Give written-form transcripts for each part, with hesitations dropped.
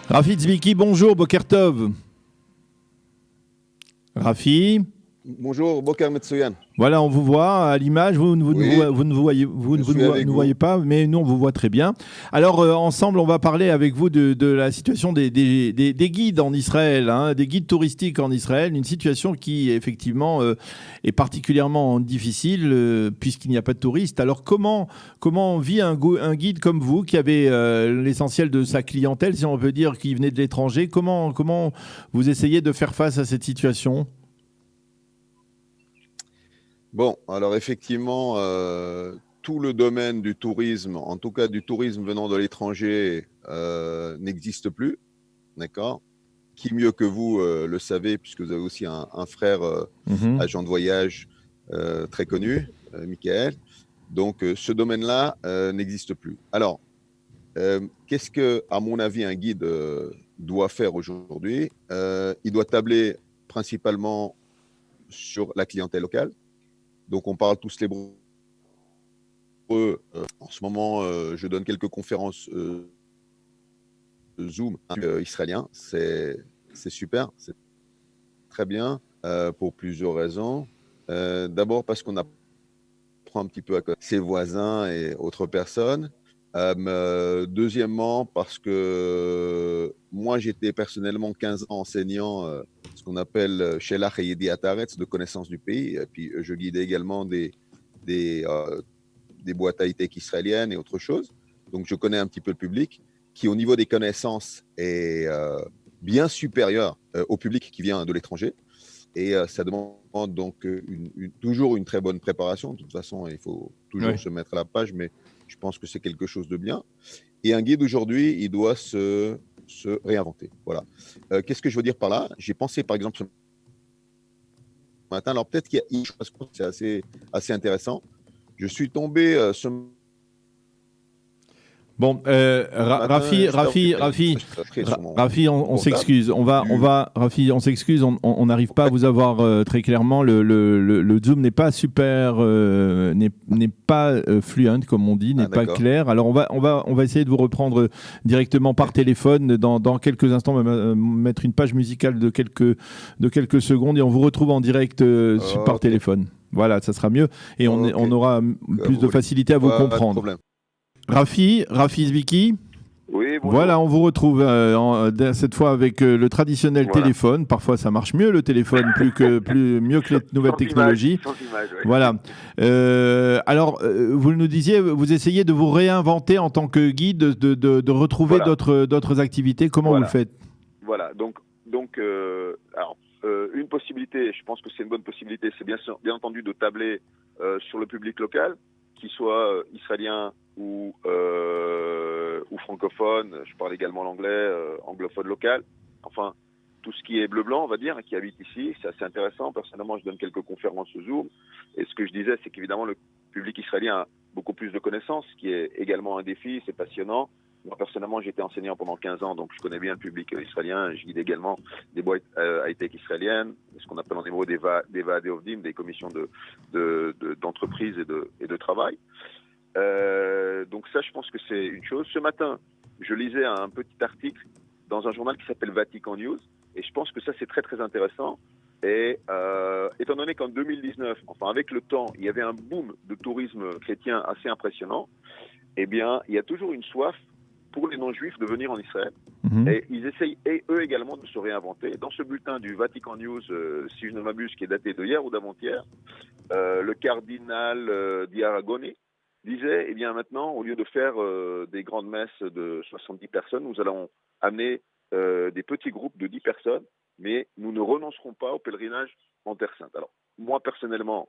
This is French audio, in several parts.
Rafi Tzviki, bonjour, Boker Tov. Rafi, Bonjour, Boker Metsoyan. voilà, on vous voit à l'image, Oui, vous ne voyez, je suis avec nous vous. voyez pas, mais nous on vous voit très bien. Alors ensemble, on va parler avec vous de la situation des guides en Israël, hein, des guides touristiques en Israël, une situation qui effectivement est particulièrement difficile puisqu'il n'y a pas de touristes. Alors comment vit un guide comme vous qui avait l'essentiel de sa clientèle, si on peut dire, qui venait de l'étranger, comment vous essayez de faire face à cette situation? Bon, alors effectivement, tout le domaine du tourisme, en tout cas du tourisme venant de l'étranger, n'existe plus, d'accord? Qui mieux que vous le savez, puisque vous avez aussi un frère Mhm. agent de voyage très connu, Michael. Donc, ce domaine-là n'existe plus. Alors, qu'est-ce que, à mon avis, un guide doit faire aujourd'hui? Il doit tabler principalement sur la clientèle locale. Donc, on parle tous l'hébreu. En ce moment, je donne quelques conférences Zoom israélien. C'est super, c'est très bien pour plusieurs raisons. D'abord parce qu'on apprend un petit peu à connaître ses voisins et autres personnes. Deuxièmement, parce que moi, j'étais personnellement 15 ans enseignant ce qu'on appelle Shelach et Yedi Ataretz, de connaissance du pays. Et puis, je guidais également des, euh, des boîtes high-tech israéliennes et autre chose. Donc, je connais un petit peu le public qui, au niveau des connaissances, est bien supérieur au public qui vient de l'étranger. Et ça demande donc toujours une très bonne préparation. De toute façon, il faut toujours Ouais. se mettre à la page, mais je pense que c'est quelque chose de bien. Et un guide aujourd'hui, il doit se réinventer. Voilà. Qu'est-ce que je veux dire par là? J'ai pensé par exemple ce matin, alors peut-être qu'il y a une chose, c'est assez intéressant. Je suis tombé ce Bon, matin, juste avant que tu ailles sur Rafi, mon on portable, s'excuse. du. Rafi, on s'excuse. On n'arrive pas à Ouais, vous avoir très clairement. Le Zoom n'est pas super, n'est pas fluent comme on dit, n'est ah, pas d'accord. clair. Alors on va essayer de vous reprendre directement par téléphone dans quelques instants, même, mettre une page musicale de quelques secondes et on vous retrouve en direct par Ok, téléphone. Voilà, ça sera mieux et ok, on aura comme plus vous de voulez. facilité à vous Pas de comprendre. problème. Rafi Zviki. Oui, Voilà, bonjour. on vous retrouve cette fois avec le traditionnel Voilà. téléphone. Parfois, ça marche mieux le téléphone, mieux que les nouvelles Sans image, technologies. sans image, oui. Voilà. Alors, vous nous disiez, vous essayez de vous réinventer en tant que guide, de retrouver Voilà, d'autres activités. Comment vous le voilà, faites? voilà. Une possibilité, je pense que c'est une bonne possibilité, c'est bien entendu de tabler sur le public local, qu'il soit israélien ou francophone. Je parle également l'anglais, anglophone local. Enfin, tout ce qui est bleu-blanc, on va dire, qui habite ici, c'est assez intéressant. Personnellement, je donne quelques conférences au Zoom. Et ce que je disais, c'est qu'évidemment, le public israélien a beaucoup plus de connaissances, ce qui est également un défi, c'est passionnant. Moi, personnellement, j'étais enseignant pendant 15 ans, donc je connais bien le public israélien. Je guide également des boîtes high-tech israéliennes, ce qu'on appelle en hébreu des Vaadei, des commissions d'entreprise et de travail. Donc ça, je pense que c'est une chose. Ce matin, je lisais un petit article dans un journal qui s'appelle Vatican News, et je pense que ça, c'est très, très intéressant. Et étant donné qu'en 2019, enfin avec le temps, il y avait un boom de tourisme chrétien assez impressionnant, eh bien, il y a toujours une soif pour les non-juifs de venir en Israël. Mhm. Et ils essayent, et eux également, de se réinventer. Dans ce bulletin du Vatican News, si je ne m'abuse, qui est daté de hier ou d'avant-hier, le cardinal Diaragoni disait, eh bien maintenant, au lieu de faire des grandes messes de 70 personnes, nous allons amener des petits groupes de 10 personnes, mais nous ne renoncerons pas au pèlerinage en Terre Sainte. Alors, moi, personnellement,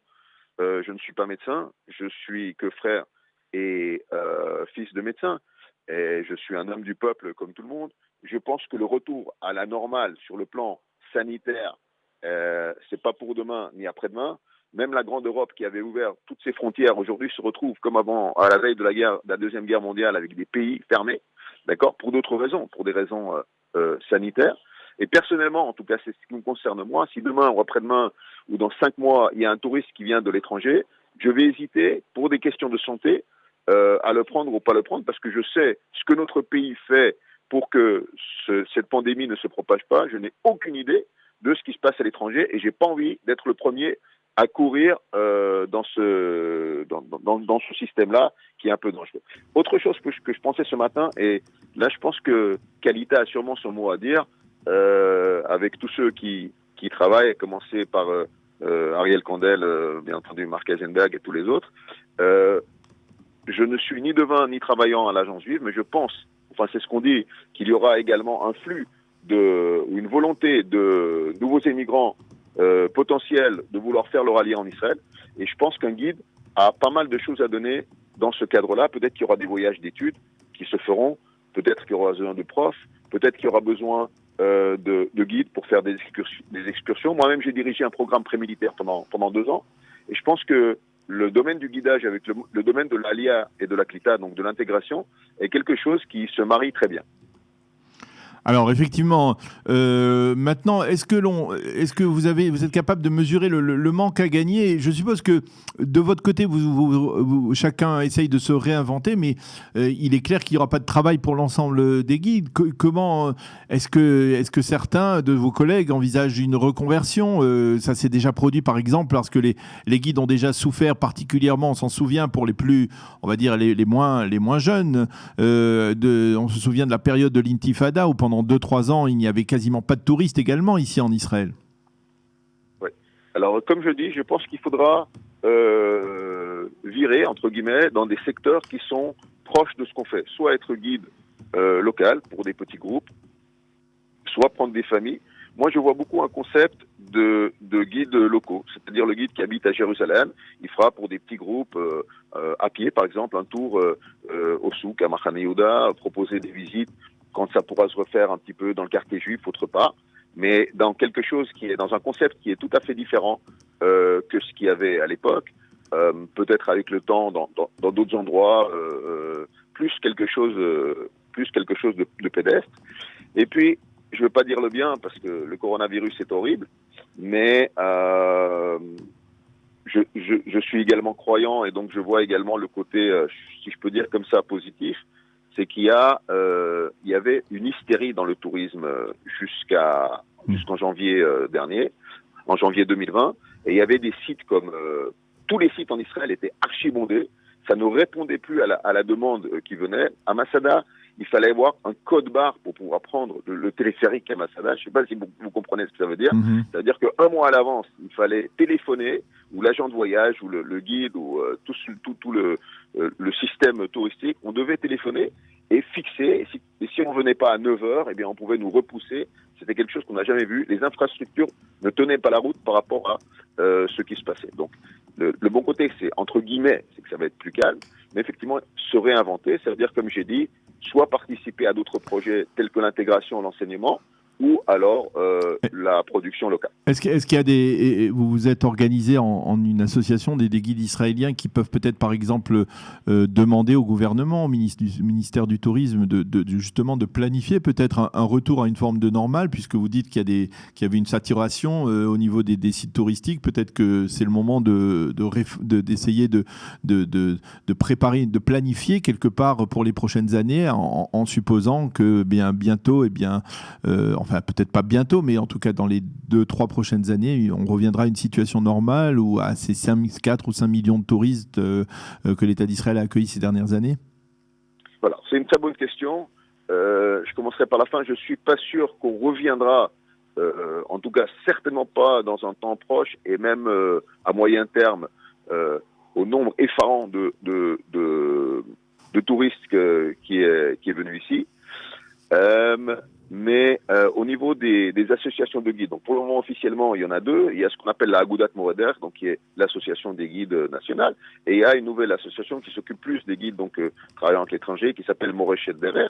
je ne suis pas médecin, je suis que frère et fils de médecin, et je suis un homme du peuple comme tout le monde. Je pense que le retour à la normale sur le plan sanitaire, c'est pas pour demain ni après-demain. Même la grande Europe qui avait ouvert toutes ses frontières aujourd'hui se retrouve comme avant, à la veille de la Deuxième Guerre mondiale, avec des pays fermés, d'accord, pour d'autres raisons, pour des raisons sanitaires. Et personnellement, en tout cas, c'est ce qui me concerne moi, si demain ou après-demain ou dans 5 mois, il y a un touriste qui vient de l'étranger, je vais hésiter, pour des questions de santé, à le prendre ou pas le prendre, parce que je sais ce que notre pays fait pour que cette pandémie ne se propage pas. Je n'ai aucune idée de ce qui se passe à l'étranger et j'ai pas envie d'être le premier à courir dans ce système-là qui est un peu dangereux. Autre chose que je pensais ce matin, et là je pense que Kalita a sûrement son mot à dire, avec tous ceux qui travaillent, à commencer par Ariel Condel, bien entendu Marc Eisenberg et tous les autres. Je ne suis ni devin ni travaillant à l'agence juive, mais je pense, enfin c'est ce qu'on dit, qu'il y aura également un flux ou une volonté de nouveaux émigrants potentiels de vouloir faire leur allié en Israël. Et je pense qu'un guide a pas mal de choses à donner dans ce cadre-là. Peut-être qu'il y aura des voyages d'études qui se feront, peut-être qu'il y aura besoin de profs, peut-être qu'il y aura besoin de guides pour faire des excursions. Moi-même, j'ai dirigé un programme prémilitaire pendant 2 ans. Et je pense que le domaine du guidage avec le domaine de l'ALIA et de la Klita, donc de l'intégration, est quelque chose qui se marie très bien. Alors effectivement, maintenant, est-ce que vous êtes capable de mesurer le manque à gagner? Je suppose que de votre côté, chacun essaye de se réinventer, mais il est clair qu'il n'y aura pas de travail pour l'ensemble des guides. Comment est-ce que certains de vos collègues envisagent une reconversion? Ça s'est déjà produit par exemple parce que les guides ont déjà souffert particulièrement. On s'en souvient pour les plus, on va dire les moins jeunes. On se souvient de la période de l'intifada où pendant 2-3 ans, il n'y avait quasiment pas de touristes également ici en Israël. Oui. Alors, comme je dis, je pense qu'il faudra virer, entre guillemets, dans des secteurs qui sont proches de ce qu'on fait. Soit être guide local pour des petits groupes, soit prendre des familles. Moi, je vois beaucoup un concept de guides locaux, c'est-à-dire le guide qui habite à Jérusalem. Il fera pour des petits groupes à pied, par exemple, un tour au souk, à Machane Yehuda, proposer des visites quand ça pourra se refaire un petit peu dans le quartier juif, autre part, mais dans quelque chose qui est dans un concept qui est tout à fait différent que ce qu'il y avait à l'époque, peut-être avec le temps dans d'autres endroits, plus quelque chose de pédestre. Et puis, je veux pas dire le bien parce que le coronavirus est horrible, mais je suis également croyant et donc je vois également le côté, si je peux dire comme ça, positif. C'est qu'il y avait une hystérie dans le tourisme jusqu'en janvier dernier, en janvier 2020, et il y avait des sites comme tous les sites en Israël étaient archibondés, ça ne répondait plus à la demande qui venait. À Masada, il fallait avoir un code barre pour pouvoir prendre le téléphérique à Masada. Je ne sais pas si vous comprenez ce que ça veut dire. Ça veut dire qu'un mois à l'avance, il fallait téléphoner, ou l'agent de voyage, ou le guide, ou tout le système touristique, on devait téléphoner et fixer. Et si on ne venait pas à 9h, eh bien, on pouvait nous repousser. C'était quelque chose qu'on n'a jamais vu. Les infrastructures ne tenaient pas la route par rapport à ce qui se passait. Donc, le bon côté, c'est, entre guillemets, c'est que ça va être plus calme, mais effectivement, se réinventer, ça veut dire, comme j'ai dit, soit participer à d'autres projets tels que l'intégration, l'enseignement, ou alors la production locale. Est-ce qu'il y a vous vous êtes organisé en une association des guides israéliens qui peuvent peut-être par exemple demander au gouvernement, au ministère du Tourisme, justement de planifier peut-être un retour à une forme de normale, puisque vous dites qu'il y avait une saturation au niveau des sites touristiques. Peut-être que c'est le moment d'essayer de préparer, de planifier quelque part pour les prochaines années, en supposant que bientôt, enfin peut-être pas bientôt, mais en tout cas dans les 2-3 prochaines années, on reviendra à une situation normale ou à ces 4 ou 5 millions de touristes que l'État d'Israël a accueillis ces dernières années? Voilà, c'est une très bonne question. Je commencerai par la fin. Je ne suis pas sûr qu'on reviendra, en tout cas certainement pas dans un temps proche et même à moyen terme, au nombre effarant de touristes qui est venu ici. Mais au niveau des associations de guides, donc pour le moment officiellement il y en a 2, il y a ce qu'on appelle la Agudat Moreder, donc qui est l'association des guides nationale, et il y a une nouvelle association qui s'occupe plus des guides donc travaillant avec l'étranger, qui s'appelle Moreshet Derer.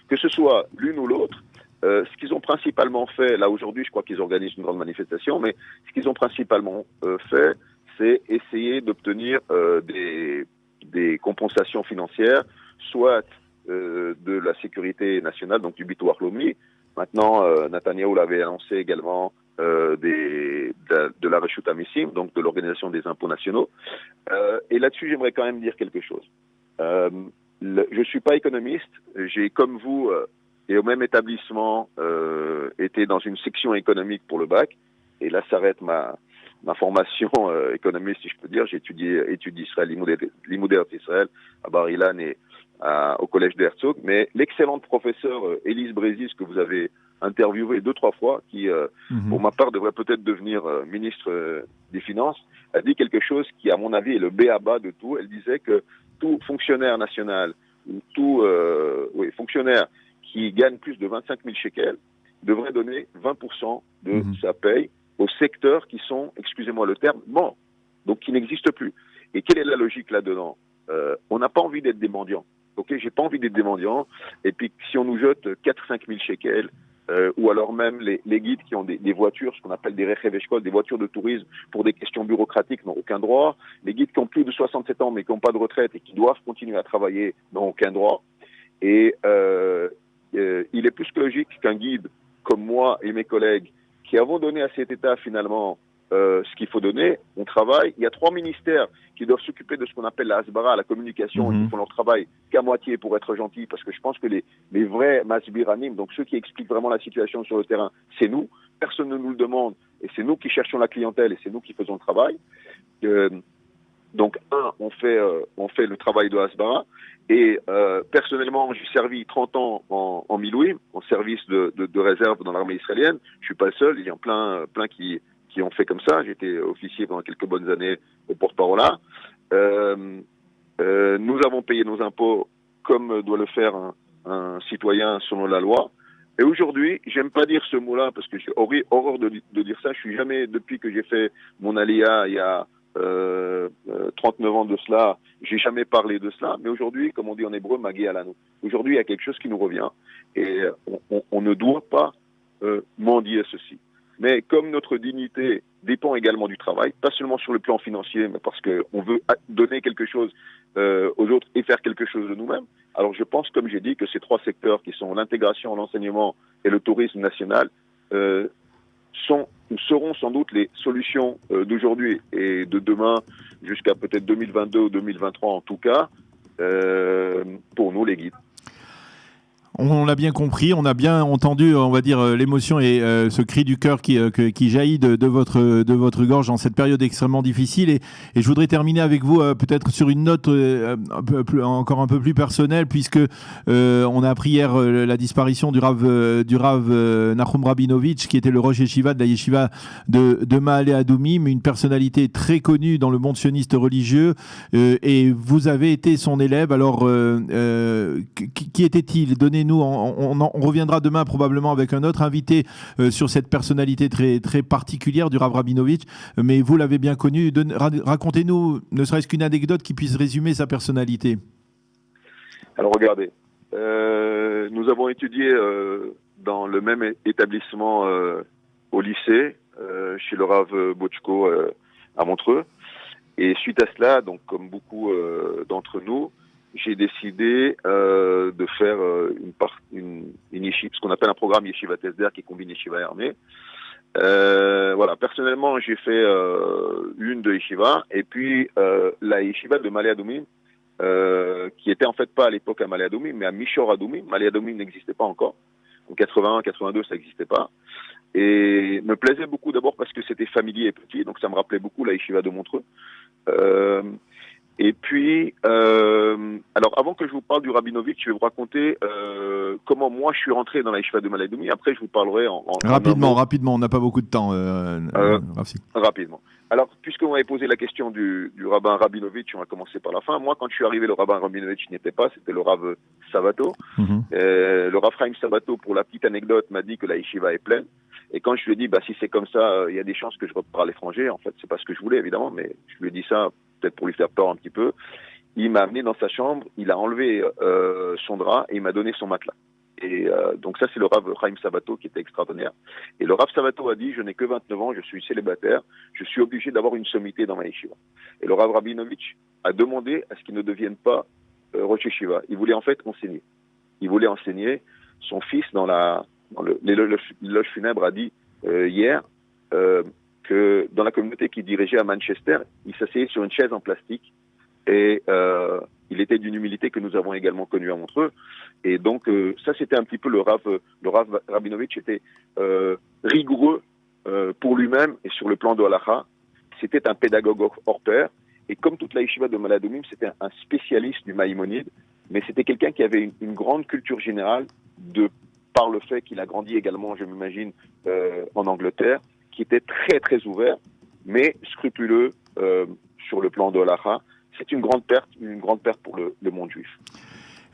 Que ce soit l'une ou l'autre, ce qu'ils ont principalement fait, là aujourd'hui je crois qu'ils organisent une grande manifestation, mais ce qu'ils ont principalement fait, c'est essayer d'obtenir des compensations financières, soit de la sécurité nationale, donc du Bitoach Laomi. Maintenant, Netanyahou l'avait annoncé également de la Reshut Amissim, donc de l'Organisation des impôts nationaux. Et là-dessus, j'aimerais quand même dire quelque chose. Je ne suis pas économiste. J'ai, comme vous, et au même établissement était dans une section économique pour le bac. Et là s'arrête ma formation économiste, si je peux dire. J'ai étudié études d'Israël, Limoudé Israël, à Bar Ilan et au collège d'Herzog. Mais l'excellente professeure Élise Brézis, que vous avez interviewée 2-3 fois, qui, pour ma part, devrait peut-être devenir ministre des Finances, a dit quelque chose qui, à mon avis, est le b.a.-ba de tout. Elle disait que tout fonctionnaire national ou tout fonctionnaire qui gagne plus de 25 000 shekels devrait donner 20% de sa paye aux secteurs qui sont, excusez-moi le terme, morts, donc qui n'existent plus. Et quelle est la logique là-dedans? On n'a pas envie d'être des mendiants. Ok, j'ai pas envie d'être des mendiants. Et puis si on nous jette 4-5 000 shekels, ou alors même les guides qui ont des voitures, ce qu'on appelle des rechev eshkol, des voitures de tourisme pour des questions bureaucratiques, n'ont aucun droit. Les guides qui ont plus de 67 ans mais qui n'ont pas de retraite et qui doivent continuer à travailler n'ont aucun droit. Et il est plus que logique qu'un guide comme moi et mes collègues qui avons donné à cet État finalement ce qu'il faut donner, on travaille. Il y a 3 ministères qui doivent s'occuper de ce qu'on appelle la hasbara, la communication, qui font leur travail qu'à moitié pour être gentils, parce que je pense que les vrais masbiranim, donc ceux qui expliquent vraiment la situation sur le terrain, c'est nous. Personne ne nous le demande, et c'est nous qui cherchons la clientèle, et c'est nous qui faisons le travail. Donc, on fait le travail de hasbara, et personnellement, j'ai servi 30 ans en Milouim, en service de réserve dans l'armée israélienne. Je suis pas le seul, il y en a plein qui ont fait comme ça. J'étais officier pendant quelques bonnes années au porte-parole là. Nous avons payé nos impôts comme doit le faire un citoyen selon la loi. Et aujourd'hui, j'aime pas dire ce mot-là parce que j'ai horreur de dire ça. Je suis jamais, depuis que j'ai fait mon alia il y a 39 ans de cela, j'ai jamais parlé de cela. Mais aujourd'hui, comme on dit en hébreu, Magi Alanu. Aujourd'hui, il y a quelque chose qui nous revient et on ne doit pas mendier ceci. Mais comme notre dignité dépend également du travail, pas seulement sur le plan financier, mais parce qu'on veut donner quelque chose aux autres et faire quelque chose de nous-mêmes, alors je pense, comme j'ai dit, que ces 3 secteurs qui sont l'intégration, l'enseignement et le tourisme national seront sans doute les solutions d'aujourd'hui et de demain jusqu'à peut-être 2022 ou 2023 en tout cas, pour nous les guides. On l'a bien compris, on a bien entendu, on va dire, l'émotion et ce cri du cœur qui jaillit de votre gorge en cette période extrêmement difficile. Et je voudrais terminer avec vous peut-être sur une note encore un peu plus personnelle, puisque on a appris hier la disparition du Rav Nachum Rabinovitch, qui était le Rosh Yeshiva de la Yeshiva de Ma'ale Adumim, une personnalité très connue dans le monde sioniste religieux. Et vous avez été son élève. Alors, qui était-il? Donnez-nous. On reviendra demain probablement avec un autre invité sur cette personnalité très, très particulière du Rav Rabinovitch, mais vous l'avez bien connu. Racontez-nous, ne serait-ce qu'une anecdote qui puisse résumer sa personnalité. Alors regardez, nous avons étudié dans le même établissement au lycée, chez le Rav Bochko à Montreux, et suite à cela, donc comme beaucoup d'entre nous, j'ai décidé de faire une yeshiva, ce qu'on appelle un programme Yeshiva Tesder qui combine Yeshiva et armée. Voilà, personnellement, j'ai fait une de Yeshiva, et puis la Yeshiva de Ma'ale Adumim, qui était en fait pas à l'époque à Ma'ale Adumim, mais à Mishor Adumim. Ma'ale Adumim n'existait pas encore. En 81, 82, ça n'existait pas. Et me plaisait beaucoup d'abord parce que c'était familier et petit, donc ça me rappelait beaucoup la Yeshiva de Montreux. Et puis, alors avant que je vous parle du Rabinovitch, je vais vous raconter comment moi je suis rentré dans la Yeshiva de Ma'ale Adumim. Après, je vous parlerai rapidement, on n'a pas beaucoup de temps. Rapidement. Alors, puisqu'on m'avait posé la question du rabbin Rabinovitch, on va commencer par la fin. Moi, quand je suis arrivé, le rabbin Rabinovitch n'y était pas, c'était le Rav Sabato. Le Rav Chaim Sabato, pour la petite anecdote, m'a dit que la Yeshiva est pleine. Et quand je lui ai dit, si c'est comme ça, il y a des chances que je repars à l'étranger. En fait, c'est pas ce que je voulais, évidemment, mais je lui ai dit ça peut-être pour lui faire peur un petit peu. Il m'a amené dans sa chambre, il a enlevé son drap et il m'a donné son matelas. Et donc ça, c'est le Rav Chaim Sabato qui était extraordinaire. Et le Rav Sabato a dit, je n'ai que 29 ans, je suis célibataire, je suis obligé d'avoir une sommité dans ma yeshiva. Et le Rav Rabinovitch a demandé à ce qu'il ne devienne pas Rosh Yeshiva. Il voulait en fait enseigner. Il voulait enseigner. Son fils, dans l'éloge funèbre, a dit hier que dans la communauté qu'il dirigeait à Manchester, il s'asseyait sur une chaise en plastique Et il était d'une humilité que nous avons également connue à Montreux. Et donc, ça, c'était un petit peu le Rav Rabinovitch était rigoureux pour lui-même et sur le plan de Halacha. C'était un pédagogue hors pair. Et comme toute la yeshiva de Maladoumim, c'était un spécialiste du Maïmonide. Mais c'était quelqu'un qui avait une grande culture générale par le fait qu'il a grandi également, je m'imagine, en Angleterre, qui était très, très ouvert, mais scrupuleux sur le plan de Halacha. C'est une grande perte pour le monde juif.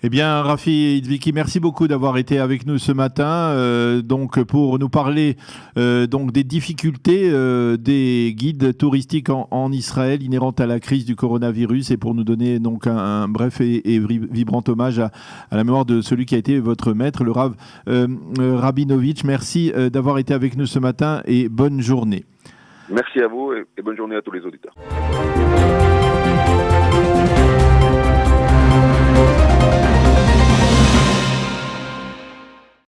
Eh bien, Rafi Idviki, merci beaucoup d'avoir été avec nous ce matin, donc pour nous parler donc des difficultés des guides touristiques en Israël inhérentes à la crise du coronavirus et pour nous donner donc un bref et vibrant hommage à la mémoire de celui qui a été votre maître, le Rav Rabinovitch. Merci d'avoir été avec nous ce matin et bonne journée. Merci à vous et bonne journée à tous les auditeurs.